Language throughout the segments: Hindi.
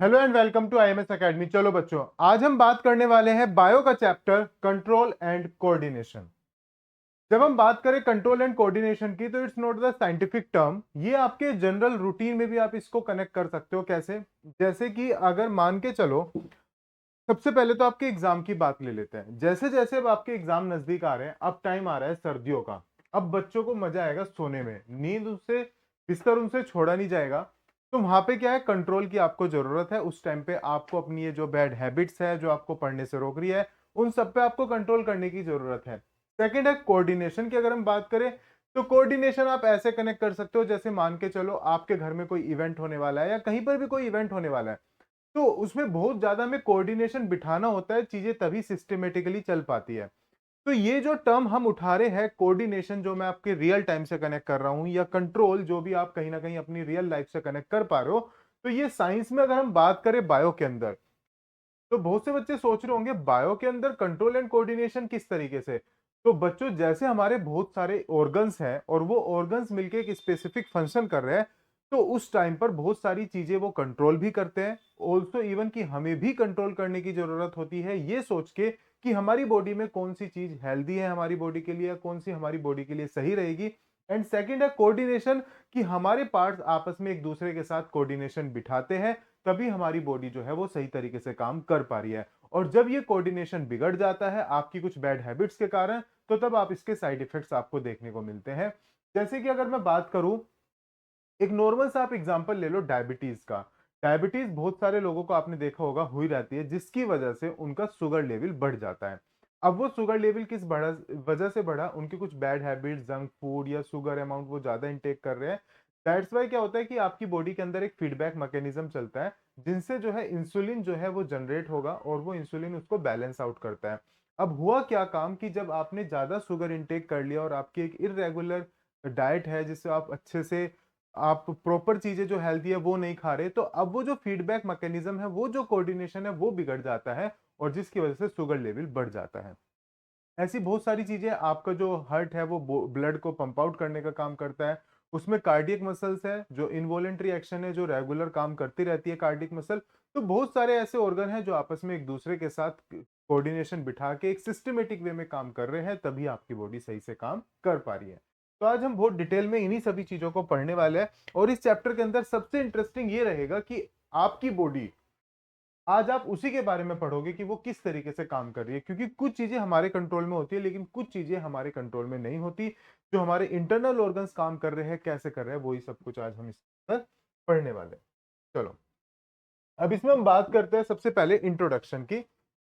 Hello and welcome to IMS academy. चलो बच्चों, आज हम बात करने वाले हैं बायो का चैप्टर कंट्रोल एंड कोऑर्डिनेशन। जब हम बात करें कंट्रोल एंड कोऑर्डिनेशन की, तो it's not the scientific term. ये आपके जनरल रूटीन में भी आप इसको कनेक्ट कर सकते हो। कैसे? जैसे कि अगर मान के चलो, सबसे पहले तो आपके एग्जाम की बात ले लेते हैं। जैसे जैसे अब आपके एग्जाम नजदीक आ रहे हैं, अब टाइम आ रहा है सर्दियों का। अब बच्चों को मजा आएगा सोने में, नींद उससे बिस्तर उनसे छोड़ा नहीं जाएगा। तो वहां पे क्या है, कंट्रोल की आपको जरूरत है। उस टाइम पे आपको अपनी ये जो बैड हैबिट्स है जो आपको पढ़ने से रोक रही है, उन सब पे आपको कंट्रोल करने की जरूरत है। सेकंड है कोऑर्डिनेशन की। अगर हम बात करें तो कोऑर्डिनेशन आप ऐसे कनेक्ट कर सकते हो, जैसे मान के चलो आपके घर में कोई इवेंट होने वाला है या कहीं पर भी कोई इवेंट होने वाला है, तो उसमें बहुत ज्यादा हमें कोऑर्डिनेशन बिठाना होता है, चीजें तभी सिस्टमेटिकली चल पाती है। तो ये जो टर्म हम उठा रहे हैं, कोऑर्डिनेशन, जो मैं आपके रियल टाइम से कनेक्ट कर रहा हूं, या कंट्रोल जो भी आप कहीं ना कहीं अपनी रियल लाइफ से कनेक्ट कर पा रहे हो, तो ये साइंस में अगर हम बात करें बायो के अंदर, तो बहुत से बच्चे सोच रहे होंगे बायो के अंदर कंट्रोल एंड कोऑर्डिनेशन किस तरीके से। तो बच्चों, जैसे हमारे बहुत सारे ऑर्गन्स हैं और वो ऑर्गन्स मिलके एक स्पेसिफिक फंक्शन कर रहे हैं, तो उस टाइम पर बहुत सारी चीजें वो कंट्रोल भी करते हैं। ऑल्सो इवन कि हमें भी कंट्रोल करने की जरूरत होती है, ये सोच के कि हमारी बॉडी में कौन सी चीज हेल्दी है हमारी बॉडी के लिए, कौन सी हमारी बॉडी के लिए सही रहेगी। एंड सेकंड है कोऑर्डिनेशन, कि हमारे पार्ट्स आपस में एक दूसरे के साथ कोऑर्डिनेशन बिठाते हैं, तभी हमारी बॉडी जो है वो सही तरीके से काम कर पा रही है। और जब ये कोऑर्डिनेशन बिगड़ जाता है आपकी कुछ बैड हैबिट्स के कारण, तो तब आप इसके साइड इफेक्ट्स आपको देखने को मिलते हैं। जैसे कि अगर मैं बात करूं, एक नॉर्मल सा आप एग्जांपल ले लो डायबिटीज का। डायबिटीज बहुत सारे लोगों को आपने देखा होगा हुई रहती है, जिसकी वजह से उनका शुगर लेवल बढ़ जाता है। अब वो शुगर लेवल किस बढ़ा वजह से बढ़ा, उनकी कुछ बैड हैबिट, जंक फूड या शुगर अमाउंट वो ज्यादा इंटेक कर रहे हैं। दैट्स वाई क्या होता है कि आपकी बॉडी के अंदर एक फीडबैक मैकेनिज्म चलता है, जिनसे जो है इंसुलिन जो है वो जनरेट होगा और वो इंसुलिन उसको बैलेंस आउट करता है। अब हुआ क्या काम कि जब आपने ज्यादा शुगर इंटेक कर लिया और आपकी एक इरेगुलर डाइट है, जिससे आप अच्छे से आप प्रॉपर चीजें जो हेल्दी है वो नहीं खा रहे, तो अब वो जो फीडबैक मैकेनिज्म है, वो जो कोऑर्डिनेशन है वो बिगड़ जाता है, और जिसकी वजह से शुगर लेवल बढ़ जाता है। ऐसी बहुत सारी चीजें, आपका जो हार्ट है वो ब्लड को पंप आउट करने का काम करता है। उसमें कार्डियक मसल्स है जो इनवॉलेंट्री एक्शन है, जो रेगुलर काम करती रहती है कार्डियक मसल। तो बहुत सारे ऐसे ऑर्गन हैं जो आपस में एक दूसरे के साथ कोऑर्डिनेशन बिठा के एक सिस्टमेटिक वे में काम कर रहे हैं, तभी आपकी बॉडी सही से काम कर पा रही है। तो आज हम बहुत डिटेल में इन्हीं सभी चीजों को पढ़ने वाले हैं। और इस चैप्टर के अंदर सबसे इंटरेस्टिंग ये रहेगा कि आपकी बॉडी, आज आप उसी के बारे में पढ़ोगे कि वो किस तरीके से काम कर रही है, क्योंकि कुछ चीजें हमारे कंट्रोल में होती है लेकिन कुछ चीजें हमारे कंट्रोल में नहीं होती। जो हमारे इंटरनल ऑर्गन्स काम कर रहे हैं, कैसे कर रहे हैं, वही सब कुछ आज हम इस पर पढ़ने वाले हैं। चलो, अब इसमें हम बात करते हैं सबसे पहले इंट्रोडक्शन की।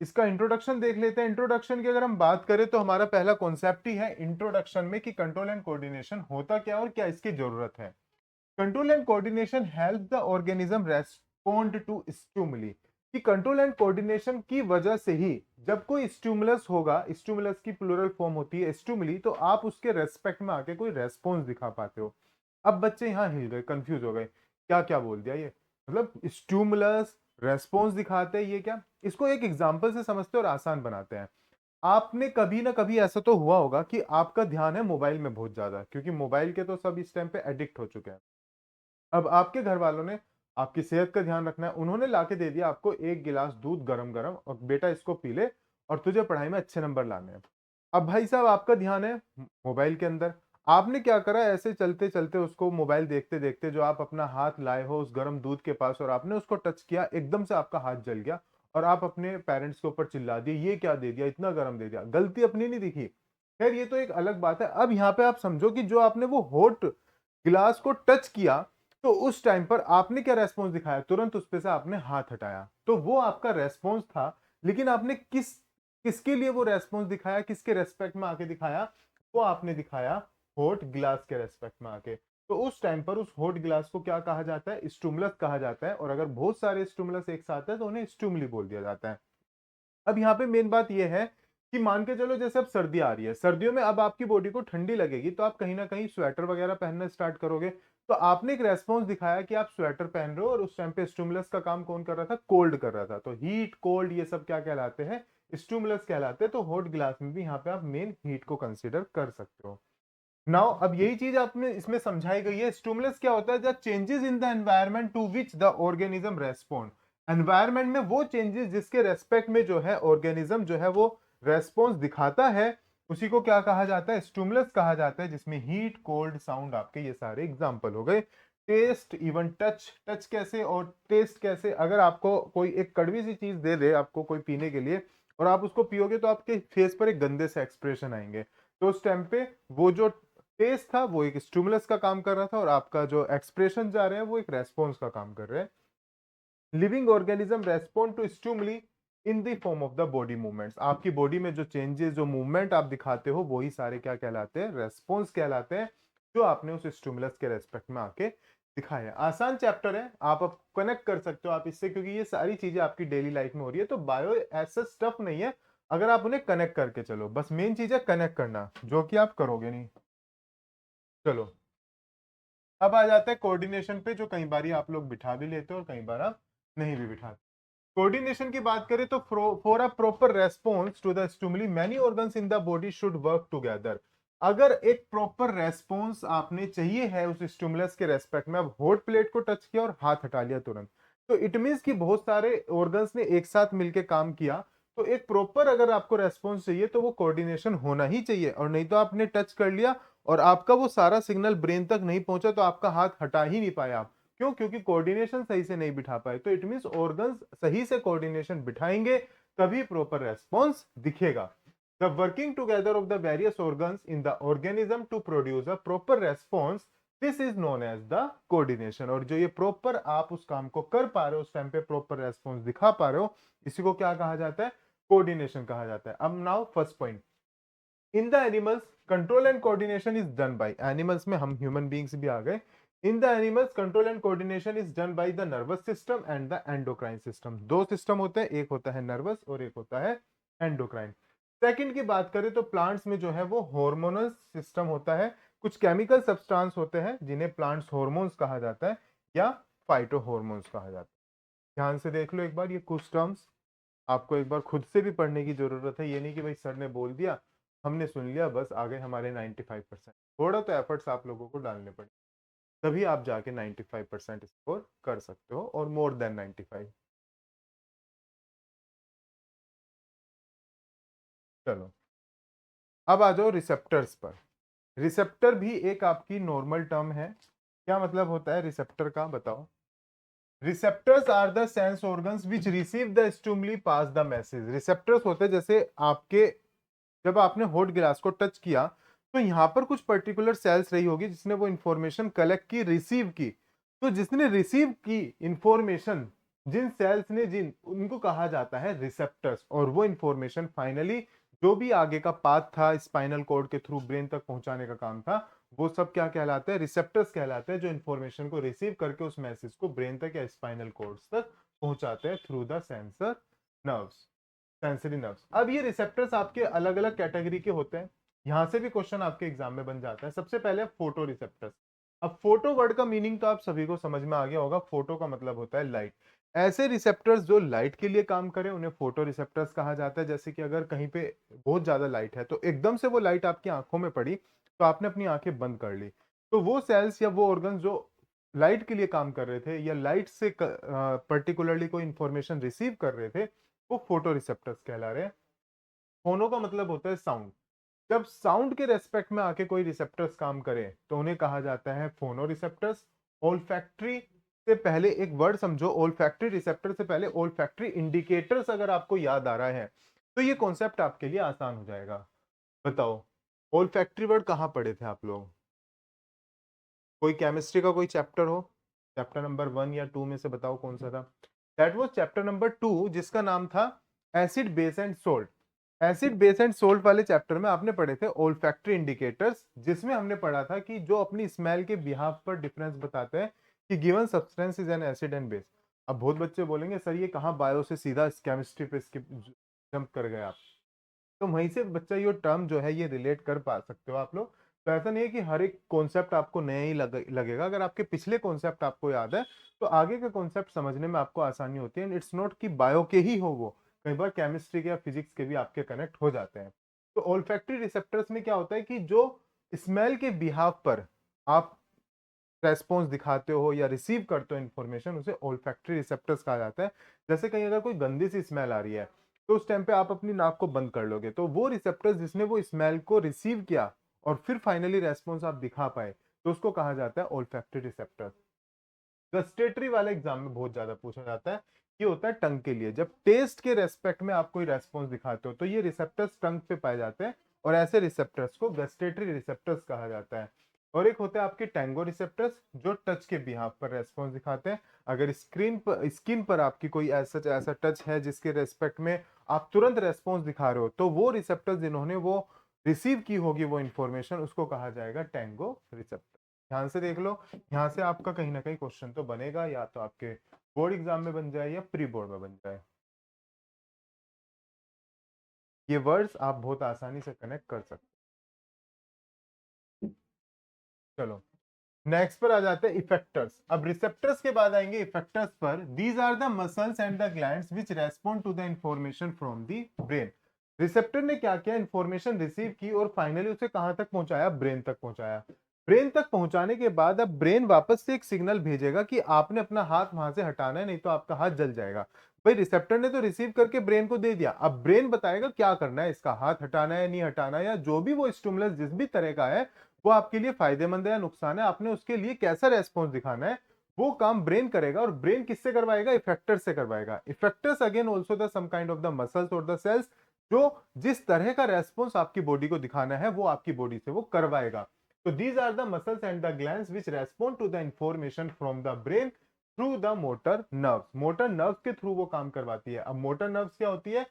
इसका इंट्रोडक्शन देख लेते हैं। इंट्रोडक्शन की अगर हम बात करें, तो हमारा पहला कॉन्सेप्ट ही है इंट्रोडक्शन में कि कंट्रोल एंड कोऑर्डिनेशन होता क्या और क्या इसकी जरूरत है। Control and coordination help the organism respond to stimuli. कि कंट्रोल एंड कोऑर्डिनेशन की वजह से ही जब कोई स्टिमुलस होगा, स्टिमुलस की प्लूरल फॉर्म होती है स्टिमुली, तो आप उसके रेस्पेक्ट में आके कोई रेस्पॉन्स दिखा पाते हो। अब बच्चे यहाँ हिल गए, कंफ्यूज हो गए, क्या क्या बोल दिया ये, मतलब स्टिमुलस रेस्पॉन्स दिखाते हैं, ये क्या? इसको एक एग्जांपल से समझते हैं और आसान बनाते हैं। आपने कभी ना कभी ऐसा तो हुआ होगा कि आपका ध्यान है मोबाइल में बहुत ज्यादा, क्योंकि मोबाइल के तो सब इस टाइम पे एडिक्ट हो चुके हैं। अब आपके घर वालों ने आपकी सेहत का ध्यान रखना है, उन्होंने लाके दे दिया आपको एक गिलास दूध गरम गरम, और बेटा इसको पी ले और तुझे पढ़ाई में अच्छे नंबर लाने हैं। अब भाई साहब, आपका ध्यान है मोबाइल के अंदर। आपने क्या करा, ऐसे चलते चलते उसको मोबाइल देखते देखते जो आप अपना हाथ लाए हो उस गर्म दूध के पास और आपने उसको टच किया, एकदम से आपका हाथ जल गया और आप अपने पेरेंट्स के ऊपर चिल्ला दिए, ये क्या दे दिया, इतना गर्म दे दिया। गलती अपनी नहीं दिखी, खैर ये तो एक अलग बात है। अब यहाँ पे आप समझो कि जो आपने वो हॉट गिलास को टच किया, तो उस टाइम पर आपने क्या रेस्पॉन्स दिखाया, तुरंत उस पे से आपने हाथ हटाया, तो वो आपका रेस्पॉन्स था। लेकिन आपने किसके लिए वो रेस्पॉन्स दिखाया, किसके रेस्पेक्ट में आके दिखाया? वो आपने दिखाया हॉट गिलास के रेस्पेक्ट में आके। तो उस टाइम पर उस हॉट गिलास को क्या कहा जाता है? स्टिमुलस कहा जाता है। और अगर बहुत सारे स्टिमुलस एक साथ है तो उन्हें स्टिमुली बोल दिया जाता है। अब यहाँ पे मेन बात यह है कि मान के चलो जैसे अब सर्दी आ रही है, सर्दियों में अब आपकी बॉडी को ठंडी लगेगी, तो आप कहीं ना कहीं स्वेटर वगैरह पहनना स्टार्ट करोगे। तो आपने एक रेस्पॉन्स दिखाया कि आप स्वेटर पहन रहे हो, और उस टाइम पे स्टिमुलस का काम कौन कर रहा था? कोल्ड कर रहा था। तो हीट, कोल्ड, ये सब क्या कहलाते हैं? स्टिमुलस कहलाते हैं। तो हॉट गिलास में भी यहाँ पे आप मेन हीट को कंसिडर कर सकते हो। नाउ अब यही चीज आपने इसमें समझाई गई है। स्टिमुलस क्या होता है? The changes in the environment to which the organism respond. Environment में वो चेंजेस जिसके रेस्पेक्ट में जो है ऑर्गेनिज्म जो है वो रेस्पॉन्स दिखाता है, उसी को क्या कहा जाता है, स्टिमुलस कहा जाता है, जिसमें हीट, कोल्ड, साउंड आपके ये सारे एग्जांपल हो गए। टेस्ट, इवन टच, टच कैसे और टेस्ट कैसे, अगर आपको कोई एक कड़वी सी चीज दे दे आपको कोई पीने के लिए और आप उसको पियोगे तो आपके फेस पर एक गंदे से एक्सप्रेशन आएंगे, तो उस टाइम पे वो जो टेस्ट था वो एक स्टिमुलस का काम कर रहा था और आपका जो एक्सप्रेशन जा रहे हैं वो एक रेस्पॉन्स का काम कर रहे हैं। Living organism respond to stimuli in the form of the body movements. आपकी बॉडी में जो चेंजेस, जो मूवमेंट आप दिखाते हो वही सारे क्या कहलाते हैं, रेस्पॉन्स कहलाते हैं, जो आपने उस स्टिमुलस के रेस्पेक्ट में आके दिखाया है। आसान चैप्टर है, आप अब कनेक्ट कर सकते हो आप इससे, क्योंकि ये सारी चीजें आपकी डेली लाइफ में हो रही है, तो बायो ऐसा स्टफ नहीं है अगर आप उन्हें कनेक्ट करके चलो, बस मेन चीज है कनेक्ट करना, जो कि आप करोगे नहीं। चलो अब आ जाता है कोऑर्डिनेशन पे, जो कई बार आप लोग बिठा भी लेते हो और कई बार आप नहीं भी बिठाते। कोऑर्डिनेशन की बात करें तो for a proper response to the stimuli many organs in the body should work together. अगर एक प्रॉपर रेस्पॉन्स आपने चाहिए है उस स्टिमुलस के रेस्पेक्ट में, अब हॉट प्लेट को टच किया और हाथ हटा लिया तुरंत, तो इट मींस कि बहुत सारे ऑर्गन्स ने एक साथ मिलकर काम किया, तो एक प्रॉपर अगर आपको रेस्पॉन्स चाहिए तो वो कोऑर्डिनेशन होना ही चाहिए, और नहीं तो आपने टच कर लिया और आपका वो सारा सिग्नल ब्रेन तक नहीं पहुंचा तो आपका हाथ हटा ही नहीं पाया आप। क्यों? क्योंकि कोऑर्डिनेशन सही से नहीं बिठा पाए। तो इट मींस ऑर्गन्स सही से कोऑर्डिनेशन बिठाएंगे तभी प्रॉपर रेस्पॉन्स दिखेगा। The working together of the various organs in the organism to produce a proper response, this is known as the coordination. और जो ये प्रॉपर आप उस काम को कर पा रहे हो, उस टाइम पे प्रॉपर रेस्पॉन्स दिखा पा रहे हो, इसी को क्या कहा जाता है, कोऑर्डिनेशन कहा जाता है। अब now first point, in the animals control and coordination is done by, animals में हम ह्यूमन बींग्स भी आ गए। In the animals control and coordination is done by the nervous system and the endocrine system. दो सिस्टम होते हैं, एक होता है नर्वस और एक होता है एंडोक्राइन। सेकंड की बात करें तो प्लांट्स में जो है वो हार्मोनल सिस्टम होता है, कुछ केमिकल सब्सटेंस होते हैं जिन्हें प्लांट्स हार्मोन्स कहा जाता है या फाइटो हार्मोन्स कहा जाता है। ध्यान से देख लो एक बार, ये कुछ टर्म्स आपको एक बार खुद से भी पढ़ने की जरूरत है, ये नहीं कि भाई सर ने बोल दिया हमने सुन लिया बस आ गए हमारे 95%। थोड़ा तो एफर्ट्स आप लोगों को डालने पड़े, तभी आप जाके 95% स्कोर कर सकते हो और मोर देन 95। चलो अब आ जाओ रिसेप्टर्स पर। रिसेप्टर भी एक आपकी नॉर्मल टर्म है, क्या मतलब होता है रिसेप्टर का बताओ। Receptors are the sense organs which receive the stimuli pass the message. Receptors होते हैं जैसे आपके, जब आपने हॉट गिलास को टच किया तो यहाँ पर कुछ पर्टिकुलर सेल्स रही होगी जिसने वो इंफॉर्मेशन कलेक्ट की, रिसीव की। तो जिसने रिसीव की इंफॉर्मेशन, जिन सेल्स ने, जिन उनको कहा जाता है रिसेप्टर्स, और वो इंफॉर्मेशन फाइनली जो भी आगे का पाथ था स्पाइनल कॉर्ड के थ्रू ब्रेन तक पहुंचाने का काम था, वो सब क्या कहलाते हैं, रिसेप्टर्स कहलाते हैं, जो इंफॉर्मेशन को रिसीव करके उस मैसेज को ब्रेन तक या स्पाइनल कॉर्ड्स तक पहुंचाते हैं through the sensor nerves, sensory nerves. अब ये रिसेप्टर्स आपके अलग अलग कैटेगरी के होते हैं, यहां से भी क्वेश्चन आपके एग्जाम में बन जाता है। सबसे पहले फोटो रिसेप्टर्स। अब फोटो वर्ड का मीनिंग तो आप सभी को समझ में आ गया होगा, फोटो का मतलब होता है लाइट। ऐसे रिसेप्टर्स जो लाइट के लिए काम करें उन्हें फोटो रिसेप्टर्स कहा जाता है। जैसे कि अगर कहीं पे बहुत ज्यादा लाइट है तो एकदम से वो लाइट आपकी आंखों में पड़ी तो आपने अपनी आंखें बंद कर ली, तो वो सेल्स या वो ऑर्गन जो लाइट के लिए काम कर रहे थे या लाइट से पर्टिकुलरली कोई इंफॉर्मेशन रिसीव कर रहे थे, वो फोटो रिसेप्टर्स कहला रहे हैं। फोनो का मतलब होता है साउंड। जब साउंड के रेस्पेक्ट में आके कोई रिसेप्टर्स काम करे तो उन्हें कहा जाता है फोनो रिसेप्टर्स। ओल्फैक्ट्री से पहले एक वर्ड समझो, ओल्फैक्ट्री रिसेप्टर से पहले ओल्फैक्ट्री इंडिकेटर्स अगर आपको याद आ रहा है तो ये कॉन्सेप्ट आपके लिए आसान हो जाएगा। बताओ ओल्फैक्ट्री वर्ड कहाँ पढ़े थे आप लोग? कोई केमिस्ट्री का कोई चैप्टर हो, चैप्टर नंबर 1 या 2 में से बताओ कौन सा था। दैट वाज चैप्टर नंबर 2 जिसका नाम था acid base and salt. Acid base and salt वाले चैप्टर में आपने पढ़े थे ओल्फैक्टरी इंडिकेटर्स, जिसमें हमने पढ़ा था कि जो अपनी स्मेल के बिहाफ पर डिफरेंस बताते हैं कि given substance is an acid and base. अब बहुत बच्चे बोलेंगे सर ये कहाँ बायो से सीधा केमिस्ट्री पे स्किप जंप कर गए आप, तो वहीं से बच्चा ये टर्म जो है ये रिलेट कर पा सकते हो आप लोग। तो ऐसा नहीं है कि हर एक कॉन्सेप्ट आपको नया ही लगेगा, अगर आपके पिछले कॉन्सेप्ट आपको याद है तो आगे के कॉन्सेप्ट समझने में आपको आसानी होती है। इट्स नॉट कि बायो के ही हो, वो कई बार केमिस्ट्री के या फिजिक्स के भी आपके कनेक्ट हो जाते हैं। तो ओल्फैक्टरी रिसेप्टर्स में क्या होता है कि जो स्मेल के बिहाफ पर आप रेस्पॉन्स दिखाते हो या रिसीव करते हो इन्फॉर्मेशन, उसे ओल्फैक्टरी रिसेप्टर्स कहा जाता है। जैसे कहीं अगर कोई गंदी सी स्मेल आ रही है तो उस टाइम पे आप अपनी नाक को बंद कर लोगे, तो वो रिसेप्टर्स जिसने वो स्मेल को रिसीव किया और फिर फाइनली रेस्पॉन्स आप दिखा पाए, तो उसको कहा जाता है ओल्फैक्टरी रिसेप्टर्स। गस्टेटरी वाले एग्जाम में बहुत ज्यादा पूछा जाता है, ये होता है टंग के लिए। जब टेस्ट के रेस्पेक्ट में आप कोई रेस्पॉन्स दिखाते हो तो ये रिसेप्टर्स टंग पे पाए जाते हैं, और ऐसे रिसेप्टर्स को गस्टेटरी रिसेप्टर्स कहा जाता है। और एक होते हैं आपके टैंगो रिसेप्टर्स, जो टच के बिहाफ पर रेस्पॉन्स दिखाते हैं। अगर स्किन पर आपकी कोई ऐसा टच है जिसके रेस्पेक्ट में आप तुरंत रेस्पॉन्स दिखा रहे हो, तो वो रिसेप्टर्स जिन्होंने वो रिसीव की होगी वो इंफॉर्मेशन, उसको कहा जाएगा टैंगो रिसेप्टर। ध्यान से देख लो, यहाँ से आपका कहीं ना कहीं क्वेश्चन तो बनेगा, या तो आपके बोर्ड एग्जाम में बन जाए या प्री बोर्ड में बन जाए। ये वर्ड्स आप बहुत आसानी से कनेक्ट कर सकते हैं। चलो नेक्स्ट पर आ जाते हैं इफेक्टर्स। अब रिसेप्टर्स के बाद आएंगे इफेक्टर्स पर। These are the muscles and the glands which respond to the information from the brain. Receptor ने क्या किया, इंफॉर्मेशन रिसीव की और फाइनली उसे कहां तक पहुंचाया, ब्रेन तक पहुंचाया। ब्रेन तक पहुंचाने के बाद अब ब्रेन वापस से एक सिग्नल भेजेगा कि आपने अपना हाथ वहां से हटाना है, नहीं तो आपका हाथ जल जाएगा। भाई रिसेप्टर ने तो रिसीव करके ब्रेन को दे दिया, अब ब्रेन बताएगा क्या करना है, इसका हाथ हटाना है नहीं हटाना है, या जो भी वो स्टिमुलस जिस भी तरह का है वो आपके लिए फायदेमंद है या नुकसान है, आपने उसके लिए कैसा रेस्पॉन्स दिखाना है, वो काम ब्रेन करेगा। और ब्रेन किससे करवाएगा, इफेक्टर से करवाएगा। Effectors again also the some kind of the muscles और द सेल्स, जो जिस तरह का रेस्पॉन्स आपकी बॉडी को दिखाना है वो आपकी बॉडी से वो करवाएगा। तो these are the muscles and the glands which respond to the information from the brain through the motor nerves. Motor nerves के थ्रू वो काम करवाती है। अब मोटर नर्व्स क्या होती है,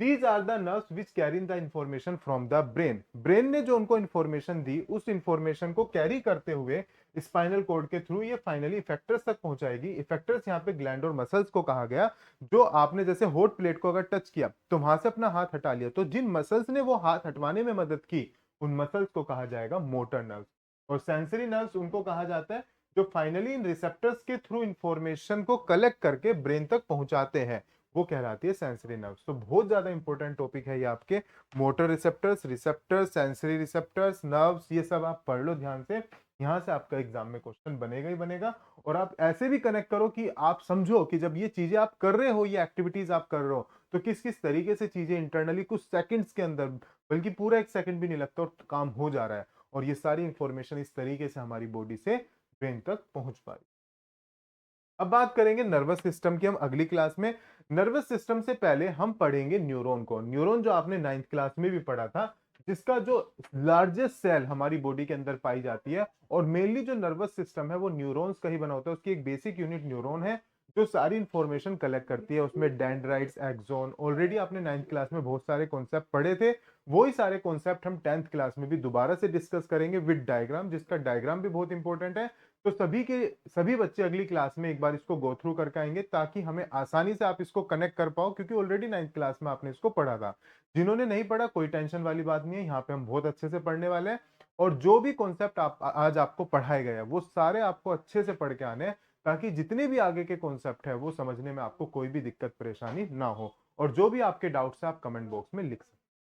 These are the nerves which carry the information from the brain. Brain ने जो उनको इंफॉर्मेशन दी, उस इंफॉर्मेशन को कैरी करते हुए स्पाइनल कॉर्ड के थ्रू ये फाइनली इफेक्टर्स तक पहुंचाएगी। इफेक्टर्स यहाँ पे ग्लैंड और मसल्स को कहा गया। जो आपने जैसे हॉट प्लेट को अगर टच किया तो वहां से अपना हाथ हटा लिया, तो जिन मसल्स ने वो हाथ हटवाने में मदद की, उन मसल्स को कहा जाएगा मोटर नर्व्स। और सेंसरी नर्व्स उनको कहा जाता है जो फाइनली इन रिसेप्टर्स के थ्रू इंफॉर्मेशन को कलेक्ट करके ब्रेन तक पहुंचाते हैं, वो कहलाती है सेंसरी नर्व्स। तो बहुत ज्यादा इंपॉर्टेंट टॉपिक है ये आपके। Motor receptors, receptors, sensory receptors, nerves, ये सब आप पढ़ लो ध्यान से। यहाँ से आपका एग्जाम में क्वेश्चन बनेगा ही बनेगा। और आप ऐसे भी कनेक्ट करो कि आप समझो कि जब ये चीजें आप कर रहे हो, ये एक्टिविटीज आप कर रहे हो, तो किस किस तरीके से चीजें इंटरनली कुछ सेकंड्स के अंदर, बल्कि पूरा एक सेकंड भी नहीं लगता और काम हो जा रहा है। और ये सारी इंफॉर्मेशन इस तरीके से हमारी बॉडी से ब्रेन तक पहुंच पा रही। अब बात करेंगे नर्वस सिस्टम की हम अगली क्लास में। नर्वस सिस्टम से पहले हम पढ़ेंगे न्यूरॉन को। न्यूरॉन जो आपने 9th क्लास में भी पढ़ा था, जिसका जो लार्जेस्ट सेल हमारी बॉडी के अंदर पाई जाती है, और मेनली जो नर्वस सिस्टम है वो न्यूरॉन्स का ही बना होता है। उसकी एक बेसिक यूनिट न्यूरॉन है जो सारी इंफॉर्मेशन कलेक्ट करती है। उसमें डेंड्राइट्स, एक्सोन, ऑलरेडी आपने 9th क्लास में बहुत सारे कॉन्सेप्ट पढ़े थे। वही सारे कॉन्सेप्ट हम 10th क्लास में भी दोबारा से डिस्कस करेंगे विद डायग्राम, जिसका डायग्राम भी बहुत इंपॉर्टेंट है। तो सभी बच्चे अगली क्लास में एक बार इसको गो थ्रू करके आएंगे, ताकि हमें आसानी से आप इसको कनेक्ट कर पाओ, क्योंकि ऑलरेडी 9th क्लास में आपने इसको पढ़ा था। जिन्होंने नहीं पढ़ा, कोई टेंशन वाली बात नहीं है, यहाँ पे हम बहुत अच्छे से पढ़ने वाले हैं। और जो भी कॉन्सेप्ट आज आपको पढ़ाए गए हैं वो सारे आपको अच्छे से पढ़ के आने हैं, ताकि जितने भी आगे के कॉन्सेप्ट है वो समझने में आपको कोई भी दिक्कत परेशानी ना हो। और जो भी आपके डाउट्स है आप कमेंट बॉक्स में लिख सकते हैं।